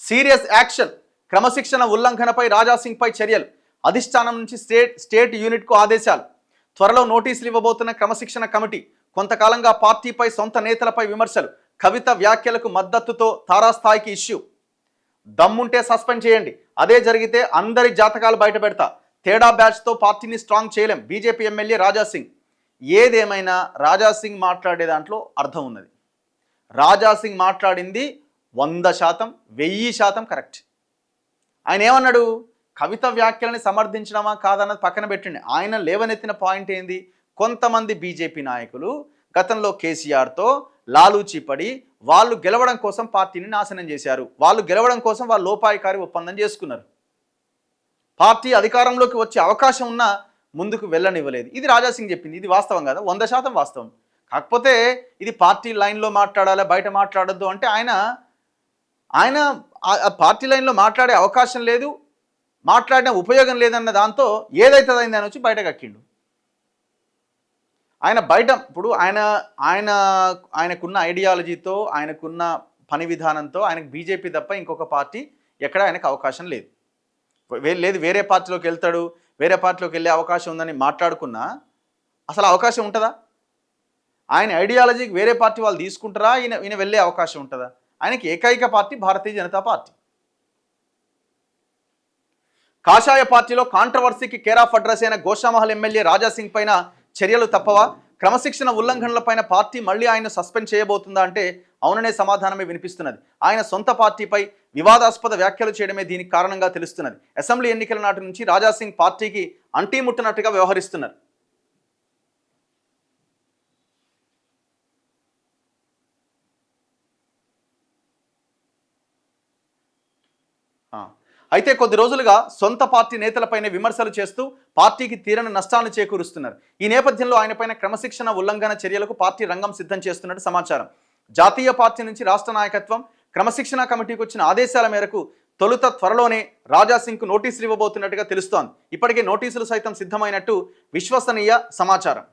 Serious action, క్రమశిక్షణ ఉల్లంఘనపై రాజాసింగ్పై చర్యలు, అధిష్టానం నుంచి స్టేట్ యూనిట్కు ఆదేశాలు, త్వరలో నోటీసులు ఇవ్వబోతున్న క్రమశిక్షణ కమిటీ, కొంతకాలంగా పార్టీపై సొంత నేతలపై విమర్శలు, కవిత వ్యాఖ్యలకు మద్దతుతో తారాస్థాయికి ఇష్యూ, దమ్ముంటే సస్పెండ్ చేయండి, అదే జరిగితే అందరి జాతకాలు బయట పెడతా, తేడా బ్యాచ్తో పార్టీని స్ట్రాంగ్ చేయలేం, బీజేపీ ఎమ్మెల్యే రాజాసింగ్. ఏదేమైనా రాజాసింగ్ మాట్లాడే దాంట్లో అర్థం ఉన్నది. రాజాసింగ్ మాట్లాడింది 100%, 1000% కరెక్ట్. ఆయన ఏమన్నాడు? కవిత వ్యాఖ్యలని సమర్థించడమా కాదన్నది పక్కన పెట్టండి. ఆయన లేవనెత్తిన పాయింట్ ఏంది? కొంతమంది బీజేపీ నాయకులు గతంలో కేసీఆర్తో లాలూచీ పడి వాళ్ళు గెలవడం కోసం పార్టీని నాశనం చేశారు. వాళ్ళు గెలవడం కోసం వాళ్ళు లోపాయికారి ఒప్పందం చేసుకున్నారు. పార్టీ అధికారంలోకి వచ్చే అవకాశం ఉన్నా ముందుకు వెళ్ళనివ్వలేదు. ఇది రాజాసింగ్ చెప్పింది. ఇది వాస్తవం కదా, 100% వాస్తవం. కాకపోతే ఇది పార్టీ లైన్లో మాట్లాడాలి, బయట మాట్లాడొద్దు అంటే ఆయన పార్టీ లైన్లో మాట్లాడే అవకాశం లేదు, మాట్లాడిన ఉపయోగం లేదన్న దాంతో ఏదైతే అయింది అని వచ్చి బయటకు అక్కిండు. ఆయన బయట ఇప్పుడు ఆయనకున్న ఐడియాలజీతో, ఆయనకున్న పని విధానంతో ఆయనకు బీజేపీ తప్ప ఇంకొక పార్టీ ఎక్కడ ఆయనకు అవకాశం లేదు. వేరే పార్టీలోకి వెళ్తాడు, వేరే పార్టీలోకి వెళ్ళే అవకాశం ఉందని మాట్లాడుకున్నా అసలు అవకాశం ఉంటుందా? ఆయన ఐడియాలజీకి వేరే పార్టీ వాళ్ళు తీసుకుంటారా? ఈయన వెళ్ళే అవకాశం ఉంటుందా? ఆయనకి ఏకైక పార్టీ భారతీయ జనతా పార్టీ. కాషాయ పార్టీలో కాంట్రవర్సీకి కేర్ ఆఫ్ అడ్రస్ అయిన గోషామహల్ ఎమ్మెల్యే రాజాసింగ్ పైన చర్యలు తప్పవా? క్రమశిక్షణ ఉల్లంఘనలపైన పార్టీ మళ్ళీ ఆయన సస్పెండ్ చేయబోతుందా అంటే అవుననే సమాధానమే వినిపిస్తున్నది. ఆయన సొంత పార్టీపై వివాదాస్పద వ్యాఖ్యలు చేయడమే దీనికి కారణంగా తెలుస్తున్నది. అసెంబ్లీ ఎన్నికల నాటి నుంచి రాజాసింగ్ పార్టీకి అంటీముట్టనట్టుగా వ్యవహరిస్తున్నారు. అయితే కొద్ది రోజులుగా సొంత పార్టీ నేతలపైన విమర్శలు చేస్తూ పార్టీకి తీరని నష్టాలను చేకూరుస్తున్నారు. ఈ నేపథ్యంలో ఆయనపైన క్రమశిక్షణ ఉల్లంఘన చర్యలకు పార్టీ రంగం సిద్ధం చేస్తున్నట్టు సమాచారం. జాతీయ పార్టీ నుంచి రాష్ట్ర నాయకత్వం క్రమశిక్షణ కమిటీకి వచ్చిన ఆదేశాల మేరకు త్వరలోనే రాజాసింగ్కు నోటీసులు ఇవ్వబోతున్నట్టుగా తెలుస్తోంది. ఇప్పటికే నోటీసులు సైతం సిద్ధమైనట్టు విశ్వసనీయ సమాచారం.